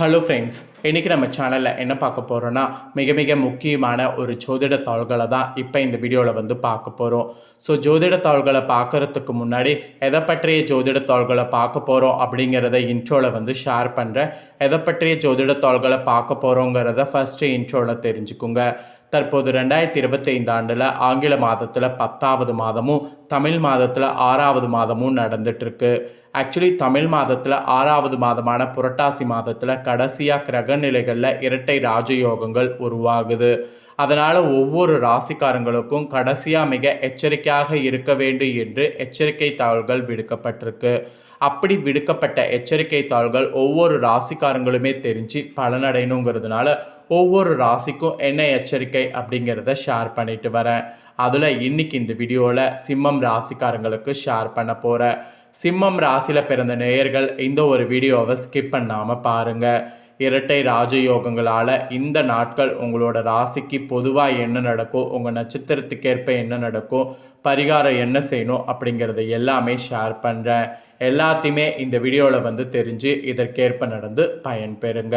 Hello friends, இன்றைக்கி நம்ம சேனலில் என்ன பார்க்க போகிறோன்னா மிக மிக முக்கியமான ஒரு ஜோதிட தாள்களை தான் இப்போ இந்த வீடியோவில் பார்க்க போகிறோம். ஸோ ஜோதிட தாள்களை பார்க்குறதுக்கு முன்னாடி எதை பற்றிய ஜோதிட தாள்களை பார்க்க போகிறோம் அப்படிங்கிறத இன்ட்ரோவில் ஷேர் பண்ணுறேன். எதை பற்றிய ஜோதிட தாள்களை பார்க்க போகிறோங்கிறத ஃபஸ்ட்டு இன்ட்ரோவில் தெரிஞ்சுக்குங்க. தற்போது 2025 ஆண்டில் ஆங்கில மாதத்தில் 10வது மாதமும் தமிழ் மாதத்தில் 6வது மாதமும் நடந்துகிட்ருக்கு. ஆக்சுவலி தமிழ் மாதத்தில் 6வது மாதமான புரட்டாசி மாதத்தில் கடைசியாக கிரக நிலைகளில் இரட்டை ராஜயோகங்கள் உருவாகுது. அதனால் ஒவ்வொரு ராசிக்காரங்களுக்கும் கடைசியாக மிக எச்சரிக்கையாக இருக்க வேண்டும் என்று எச்சரிக்கை தாள்கள் விடுக்கப்பட்டிருக்கு. அப்படி விடுக்கப்பட்ட எச்சரிக்கை தாள்கள் ஒவ்வொரு ராசிக்காரங்களுமே தெரிஞ்சு பலனடையணுங்கிறதுனால ஒவ்வொரு ராசிக்கும் என்ன எச்சரிக்கை அப்படிங்கிறத ஷேர் பண்ணிட்டு வரேன். அதில் இன்றைக்கி இந்த வீடியோவில் சிம்மம் ராசிக்காரங்களுக்கு ஷேர் பண்ண போகிறேன். சிம்மம் ராசியில் பிறந்த நேயர்கள் இந்த ஒரு வீடியோவை ஸ்கிப் பண்ணாமல் பாருங்கள். இரட்டை ராஜயோகங்களால் இந்த நாட்கள் உங்களோட ராசிக்கு பொதுவாக என்ன நடக்கும், உங்கள் நட்சத்திரத்துக்கேற்ப என்ன நடக்கும், பரிகாரம் என்ன செய்யணும் அப்படிங்கிறத எல்லாமே ஷேர் பண்ணுறேன். எல்லாத்தையுமே இந்த வீடியோவில் தெரிஞ்சு இதற்கேற்ப நடந்து பயன்பெறுங்க.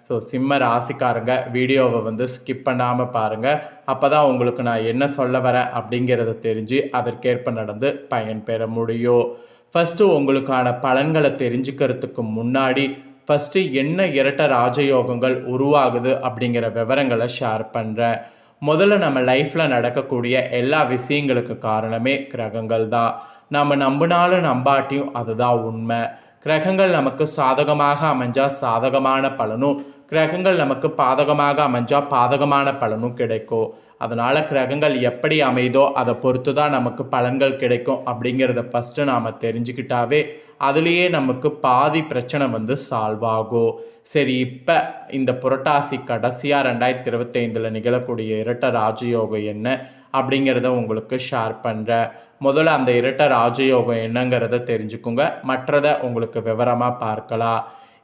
ஸோ சிம்ம ராசிக்காரங்க வீடியோவை ஸ்கிப் பண்ணாமல் பாருங்கள். அப்போ தான் உங்களுக்கு நான் என்ன சொல்ல வரேன் அப்படிங்கிறத தெரிஞ்சு அதற்கேற்ப நடந்து பயன்பெற முடியும். ஃபஸ்ட்டு உங்களுக்கான பலன்களை தெரிஞ்சுக்கிறதுக்கு முன்னாடி ஃபஸ்ட்டு என்ன இரட்டை ராஜயோகங்கள் உருவாகுது அப்படிங்கிற விவரங்களை ஷேர் பண்ணுறேன். முதல்ல நம்ம லைஃப்பில் நடக்கக்கூடிய எல்லா விஷயங்களுக்கு காரணமே கிரகங்கள் தான். நம்ம நம்பினாலும் நம்பாட்டியும் அதுதான் உண்மை. கிரகங்கள் நமக்கு சாதகமாக அமைஞ்சால் சாதகமான பலனும், கிரகங்கள் நமக்கு பாதகமாக அமைஞ்சால் பாதகமான பலனும் கிடைக்கும். அதனால் கிரகங்கள் எப்படி அமைதோ அதை பொறுத்து தான் நமக்கு பலன்கள் கிடைக்கும் அப்படிங்கிறத ஃபஸ்ட்டு நாம் தெரிஞ்சுக்கிட்டாவே அதுலேயே நமக்கு பாதி பிரச்சனை சால்வ் ஆகும். சரி, இப்போ இந்த புரட்டாசி கடைசியாக 2025 நிகழக்கூடிய இரட்டை ராஜயோகம் என்ன அப்படிங்கிறத உங்களுக்கு ஷேர் பண்ணுறேன். முதல்ல அந்த இரட்டை ராஜயோகம் என்னங்கிறத தெரிஞ்சுக்குங்க, மற்றதை உங்களுக்கு விவரமாக பார்க்கலாம்.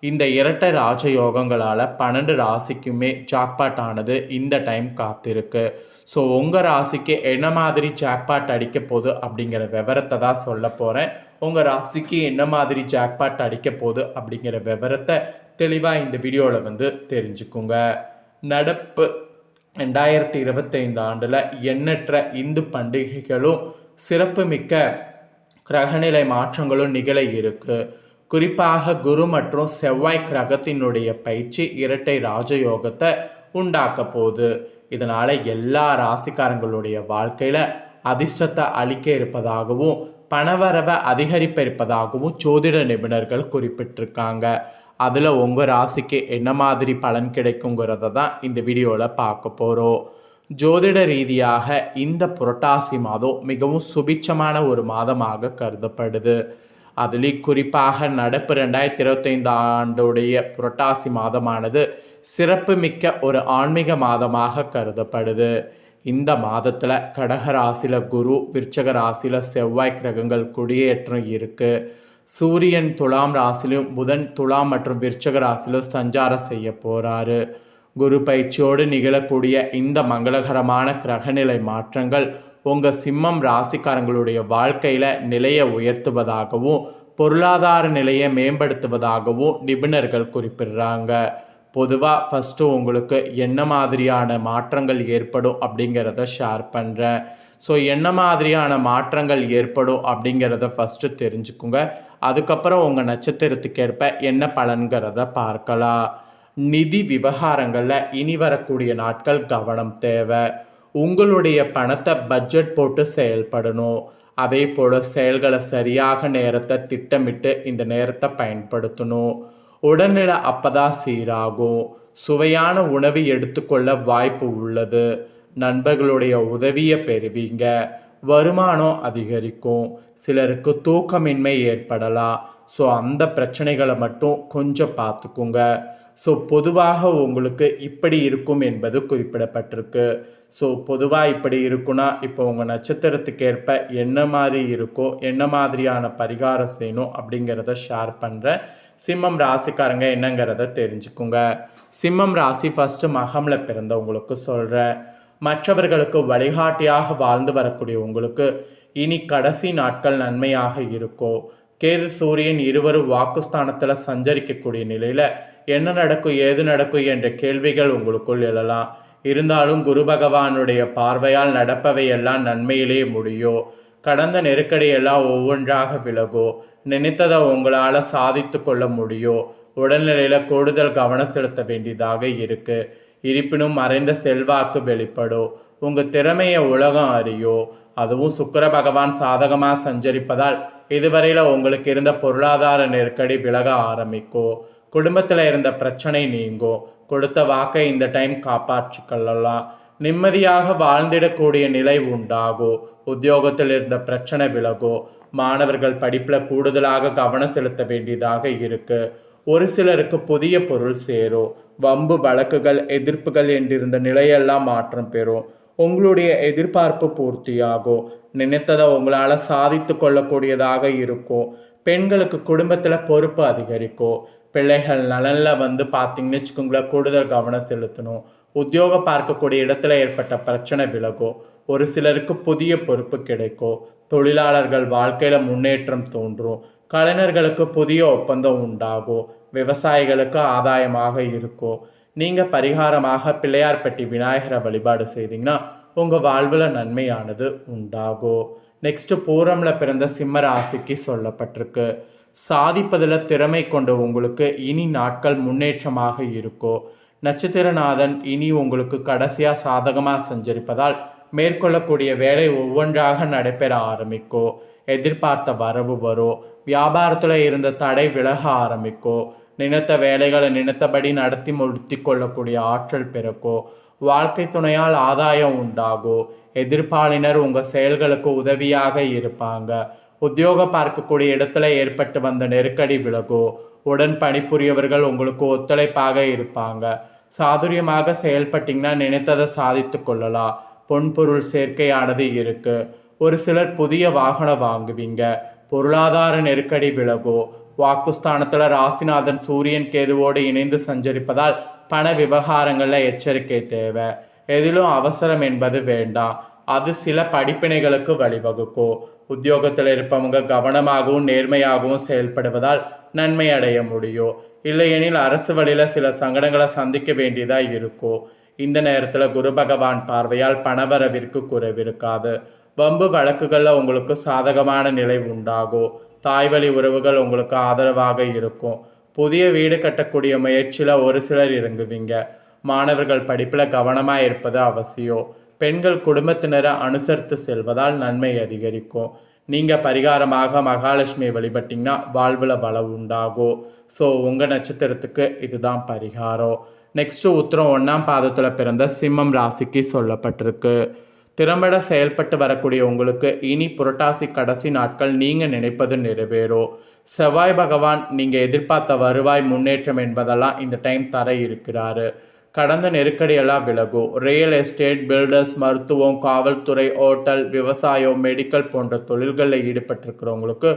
இந்த இரட்டை ராஜயோகங்களால் 12 ராசிக்குமே ஜாக்பாட் ஆனது இந்த டைம் காத்திருக்கு. ஸோ உங்கள் ராசிக்கு என்ன மாதிரி ஜாக்பாட் அடிக்க போகுது அப்படிங்கிற விவரத்தை தான் சொல்ல போகிறேன். உங்கள் ராசிக்கு என்ன மாதிரி ஜாக்பாட் அடிக்க போகுது அப்படிங்கிற விவரத்தை தெளிவாக இந்த வீடியோவில் தெரிஞ்சுக்குங்க. நடப்பு 2025 ஆண்டில் எண்ணற்ற இந்து பண்டிகைகளும் சிறப்புமிக்க கிரகநிலை மாற்றங்களும் நிகழ இருக்கு. குறிப்பாக குரு மற்றும் செவ்வாய் கிரகத்தினுடைய பயிற்சி இரட்டை ராஜயோகத்தை உண்டாக்க போகுது. இதனால் எல்லா ராசிக்காரங்களுடைய வாழ்க்கையில் அதிர்ஷ்டத்தை அளிக்க இருப்பதாகவும் பணவரவை அதிகரிப்ப இருப்பதாகவும் ஜோதிட நிபுணர்கள் குறிப்பிட்டிருக்காங்க. அதில் உங்கள் ராசிக்கு என்ன மாதிரி பலன் கிடைக்குங்கிறத தான் இந்த வீடியோவில் பார்க்க போகிறோம். ஜோதிட ரீதியாக இந்த புரட்டாசி மாதம் மிகவும் சுபிட்சமான ஒரு மாதமாக கருதப்படுது. அதுலேயும் குறிப்பாக நடப்பு 2025 ஆண்டுடைய புரட்டாசி மாதமானது சிறப்புமிக்க ஒரு ஆன்மீக மாதமாக கருதப்படுது. இந்த மாதத்தில் கடக ராசியில் குரு, விருச்சக ராசியில் செவ்வாய் கிரகங்கள் குடியேற்றம் இருக்குது. சூரியன் துலாம் ராசிலும் புதன் துலாம் மற்றும் விருச்சக ராசிலும் சஞ்சாரம் செய்ய போகிறாரு. குரு பயிற்சியோடு நிகழக்கூடிய இந்த மங்களகரமான கிரகநிலை மாற்றங்கள் உங்கள் சிம்மம் ராசிக்காரங்களுடைய வாழ்க்கையில் நிலையை உயர்த்துவதாகவும் பொருளாதார நிலையை மேம்படுத்துவதாகவும் நிபுணர்கள் குறிப்பிடுறாங்க. பொதுவாக ஃபஸ்ட்டு உங்களுக்கு என்ன மாதிரியான மாற்றங்கள் ஏற்படும் அப்படிங்கிறத ஷேர் பண்ணுறேன். ஸோ என்ன மாதிரியான மாற்றங்கள் ஏற்படும் அப்படிங்கிறத ஃபஸ்ட்டு தெரிஞ்சுக்குங்க. அதுக்கப்புறம் உங்கள் நட்சத்திரத்துக்கேற்ப என்ன பலன்கிறத பார்க்கலாம். நிதி விவகாரங்களில் இனி வரக்கூடிய நாட்கள் கவனம் தேவை. உங்களுடைய பணத்தை பட்ஜெட் போட்டு செயல்படணும். அதே போல் செயல்களை சரியாக நேரத்தை திட்டமிட்டு இந்த நேரத்தை பயன்படுத்தணும். உடல்நிலை அப்பதான் சீராகும். சுவையான உணவு எடுத்துக்கொள்ள வாய்ப்பு உள்ளது. நண்பர்களுடைய உதவியை பெறுவீங்க. வருமானம் அதிகரிக்கும். சிலருக்கு தூக்கமின்மை ஏற்படலாம். ஸோ அந்த பிரச்சனைகளை மட்டும் கொஞ்சம் பார்த்துக்குங்க. ஸோ பொதுவாக உங்களுக்கு இப்படி இருக்கும் என்பது குறிப்பிடப்பட்டிருக்கு. ஸோ பொதுவாக இப்படி இருக்குன்னா இப்போ உங்கள் நட்சத்திரத்துக்கு ஏற்ப என்ன மாதிரி இருக்கோ, என்ன மாதிரியான பரிகாரம் செய்யணும் அப்படிங்கிறத ஷேர் பண்ணுறேன். சிம்மம் ராசிக்காரங்க என்னங்கிறத தெரிஞ்சுக்குங்க. சிம்மம் ராசி ஃபஸ்ட்டு மகமில் பிறந்தவங்களுக்கு சொல்கிறேன். மற்றவர்களுக்கு வழிகாட்டியாக வாழ்ந்து வரக்கூடிய உங்களுக்கு இனி கடைசி நாட்கள் நன்மையாக இருக்கும். கேது சூரியன் இருவரும் வாக்குஸ்தானத்தில் சஞ்சரிக்கக்கூடிய நிலையில் என்ன நடக்கும் ஏது நடக்கும் என்ற கேள்விகள் உங்களுக்குள் எழலாம். இருந்தாலும் குரு பகவானுடைய பார்வையால் நடப்பவையெல்லாம் நன்மையிலே முடியும். கடந்த நெருக்கடியெல்லாம் ஒவ்வொன்றாக விலகும். நினைத்ததை உங்களால் சாதித்து கொள்ள முடியும். உடல்நிலையில் கூடுதல் கவனம் செலுத்த வேண்டியதாக இருக்கு. இருப்பினும் மறைந்த செல்வாக்கு வெளிப்படும். உங்கள் திறமையை உலகம் அறியும். அதுவும் சுக்கிர பகவான் சாதகமாக சஞ்சரிப்பதால் இதுவரையில் உங்களுக்கு இருந்த பொருளாதார நெருக்கடி விலக ஆரம்பிக்கும். குடும்பத்தில் இருந்த பிரச்சனை நீங்கும். கொடுத்த வாக்கை இந்த டைம் காப்பாற்றிக்கொள்ளலாம். நிம்மதியாக வாழ்ந்திடக்கூடிய நிலை உண்டாகும். உத்தியோகத்தில் இருந்த பிரச்சனை விலகும். மாணவர்கள் படிப்பில் கூடுதலாக கவனம் செலுத்த வேண்டியதாக இருக்கு. ஒரு சிலருக்கு புதிய பொருள் சேரும். வம்பு வழக்குகள் எதிர்ப்புகள் என்றிருந்த நிலையெல்லாம் மாற்றம் பெறும். உங்களுடைய எதிர்பார்ப்பு பூர்த்தியாகும். நினைத்ததை உங்களால் சாதித்து கொள்ளக்கூடியதாக இருக்கும். பெண்களுக்கு குடும்பத்தில் பொறுப்பு அதிகரிக்கும். பிள்ளைகள் நலனில் பார்த்தீங்கன்னு வச்சுக்கோங்களேன், கூடுதல் கவனம் செலுத்தணும். உத்தியோகம் பார்க்கக்கூடிய இடத்துல ஏற்பட்ட பிரச்சனை விலகும். ஒரு சிலருக்கு புதிய பொறுப்பு கிடைக்கும். தொழிலாளர்கள் வாழ்க்கையில் முன்னேற்றம் தோன்றும். கலைஞர்களுக்கு புதிய ஒப்பந்தம் உண்டாகும். விவசாயிகளுக்கு ஆதாயமாக இருக்கும். நீங்கள் பரிகாரமாக பிள்ளையார்பட்டி விநாயகரை வழிபாடு செய்தீங்கன்னா உங்கள் வாழ்வில் நன்மையானது உண்டாகும். நெக்ஸ்ட்டு பூரமில் பிறந்த சிம்ம ராசிக்கு சொல்லப்பட்டிருக்கு. சாதிப்பதில் திறமை கொண்ட உங்களுக்கு இனி நாட்கள் முன்னேற்றமாக இருக்கும். நட்சத்திரநாதன் இனி உங்களுக்கு கடைசியாக சாதகமாக சஞ்சரிப்பதால் மேற்கொள்ளக்கூடிய வேலை ஒவ்வொன்றாக நடைபெற ஆரம்பிக்கும். எதிர்பார்த்த வரவு வரும். வியாபாரத்தில் இருந்த தடை விலக ஆரம்பிக்கும். நினைத்த வேலைகளை நினைத்தபடி நடத்தி முடித்து கொள்ளக்கூடிய ஆற்றல் பிறக்கும். வாழ்க்கை துணையால் ஆதாயம் உண்டாகும். எதிர்ப்பாளினர் உங்கள் செயல்களுக்கு உதவியாக இருப்பாங்க. உத்தியோகம் பார்க்கக்கூடிய இடத்துல ஏற்பட்டு வந்த நெருக்கடி விலகும். உடன் பணிபுரியவர்கள் உங்களுக்கு ஒத்துழைப்பாக இருப்பாங்க. சாதுரியமாக செயல்பட்டிங்கன்னா நினைத்ததை சாதித்து கொள்ளலாம். பொன்பொருள் சேர்க்கையானது இருக்கு. ஒரு சிலர் புதிய வாகனம் வாங்குவீங்க. பொருளாதார நெருக்கடி விலகும். வாக்குஸ்தானத்தில் ராசிநாதன் சூரியன் கேதுவோடு இணைந்து சஞ்சரிப்பதால் பண விவகாரங்களில் எச்சரிக்கை தேவை. எதிலும் அவசரம் என்பது வேண்டாம். அது சில படிப்பினைகளுக்கு வழிவகுக்கும். உத்தியோகத்தில் இருப்பவங்க கவனமாகவும் நேர்மையாகவும் செயல்படுவதால் நன்மை அடைய முடியும். இல்லையெனில் அரசு வழியில் சில சங்கடங்களை சந்திக்க வேண்டியதாக இருக்கும். இந்த நேரத்தில் குரு பகவான் பார்வையால் பணவரவிற்கு குறைவிருக்காது. வம்பு வழக்குகளில் உங்களுக்கு சாதகமான நிலை உண்டாகும். தாய்வழி உறவுகள் உங்களுக்கு ஆதரவாக இருக்கும். புதிய வீடு கட்டக்கூடிய முயற்சியில் ஒரு சிலர் இறங்குவீங்க. மாணவர்கள் படிப்பில் கவனமாக இருப்பது அவசியம். பெண்கள் குடும்பத்தினரை அனுசரித்து செல்வதால் நன்மை அதிகரிக்கும். நீங்கள் பரிகாரமாக மகாலட்சுமியை வழிபட்டிங்கன்னா வாழ்வில் வளம் உண்டாகும். ஸோ உங்கள் நட்சத்திரத்துக்கு இதுதான் பரிகாரம். நெக்ஸ்ட்டு உத்திரம் 1ஆம் பாதத்தில் பிறந்த சிம்மம் ராசிக்கு சொல்லப்பட்டிருக்கு. திறம்பட செயல்பட்டு வரக்கூடிய உங்களுக்கு இனி புரட்டாசி கடைசி நாட்கள் நீங்கள் நினைப்பது நிறைவேறும். செவ்வாய் பகவான் நீங்கள் எதிர்பார்த்த வருவாய் முன்னேற்றம் என்பதெல்லாம் இந்த டைம் தர இருக்கிறாரு. கடந்த நெருக்கடியெல்லாம் விலகும். ரியல் எஸ்டேட், பில்டர்ஸ், மருத்துவம், காவல்துறை, ஹோட்டல், விவசாயம், மெடிக்கல் போன்ற தொழில்களில் ஈடுபட்டிருக்கிறவங்களுக்கு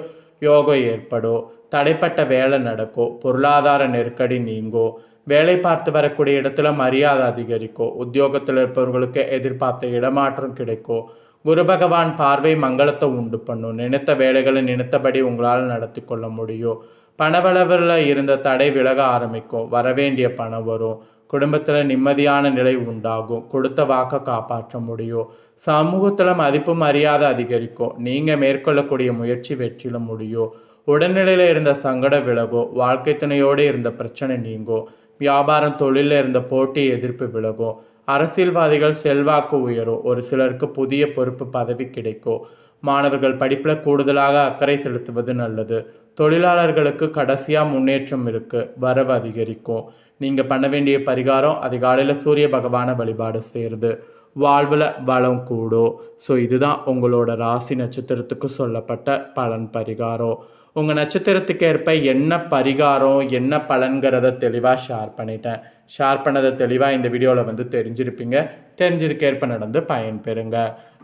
யோகம் ஏற்படும். தடைப்பட்ட வேலை நடக்கும். பொருளாதார நெருக்கடி நீங்கும். வேலை பார்த்து வரக்கூடிய இடத்துல மரியாதை அதிகரிக்கும். உத்தியோகத்தில் இருப்பவர்களுக்கு எதிர்பார்த்த இடமாற்றம் கிடைக்கும். குரு பகவான் பார்வை மங்களத்தை உண்டு பண்ணும். நினைத்த வேலைகளை நினைத்தபடி உங்களால் நடத்தி கொள்ள முடியும். பணவளவில் இருந்த தடை விலக ஆரம்பிக்கும். வரவேண்டிய பணம் வரும். குடும்பத்தில் நிம்மதியான நிலை உண்டாகும். கொடுத்த வாக்கை காப்பாற்ற முடியும். சமூகத்தில் மதிப்பு மரியாதை அதிகரிக்கும். நீங்கள் மேற்கொள்ளக்கூடிய முயற்சி வெற்றில முடியும். உடல்நிலையில் இருந்த சங்கடம் விலகும். வாழ்க்கை துணையோடு இருந்த பிரச்சனை நீங்கும். வியாபாரம் தொழிலில் இருந்த போட்டி எதிர்ப்பு விலகும். அரசியல்வாதிகள் செல்வாக்கு உயரும். ஒரு சிலருக்கு புதிய பொறுப்பு பதவி கிடைக்கும். மாணவர்கள் படிப்பில் கூடுதலாக அக்கறை செலுத்துவது நல்லது. தொழிலாளர்களுக்கு கடைசியாக முன்னேற்றம் இருக்குது. வரவு அதிகரிக்கும். நீங்கள் பண்ண வேண்டிய பரிகாரம் அதிகாலையில் சூரிய பகவானை வழிபாடு செய்கிறது. வாழ்வில் வளம் கூடும். ஸோ இதுதான் உங்களோட ராசி நட்சத்திரத்துக்கு சொல்லப்பட்ட பலன் பரிகாரம். உங்கள் நட்சத்திரத்துக்கு ஏற்ப என்ன பரிகாரம் என்ன பலன்கிறத தெளிவாக ஷேர் பண்ணிட்டேன். ஷேர் பண்ணதை தெளிவாக இந்த வீடியோவில் தெரிஞ்சிருப்பீங்க. தெரிஞ்சதுக்கு ஏற்ப நடந்து பயன்பெறுங்க.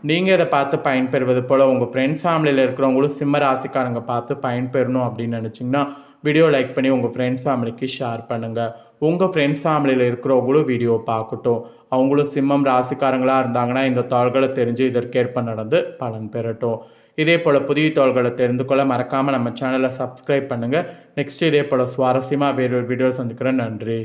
நீங்கள் இதை பார்த்து பயன்பெறுவது போல் உங்கள் ஃப்ரெண்ட்ஸ் ஃபேமிலியில் இருக்கிறவங்களும் சிம்ம ராசிக்காரங்க பார்த்து பயன்பெறணும் அப்படின்னு நினச்சிங்கன்னா வீடியோ லைக் பண்ணி உங்கள் ஃப்ரெண்ட்ஸ் ஃபேமிலிக்கு ஷேர் பண்ணுங்கள். உங்கள் ஃப்ரெண்ட்ஸ் ஃபேமிலியில் இருக்கிறவங்களும் வீடியோ பார்க்கட்டும். அவங்களும் சிம்மம் ராசிக்காரங்களாக இருந்தாங்கன்னா இந்த தாள்களை தெரிஞ்சு இதற்கேற்ப நடந்து பலன் பெறட்டும். இதே போல் புதிய தகவல்களை தெரிந்து கொள்ள மறக்காமல் நம்ம சேனலை சப்ஸ்கிரைப் பண்ணுங்கள். நெக்ஸ்ட் இதே போல் சுவாரஸ்யமாக வேறொரு வீடியோ சந்திக்கிறேன். நன்றி.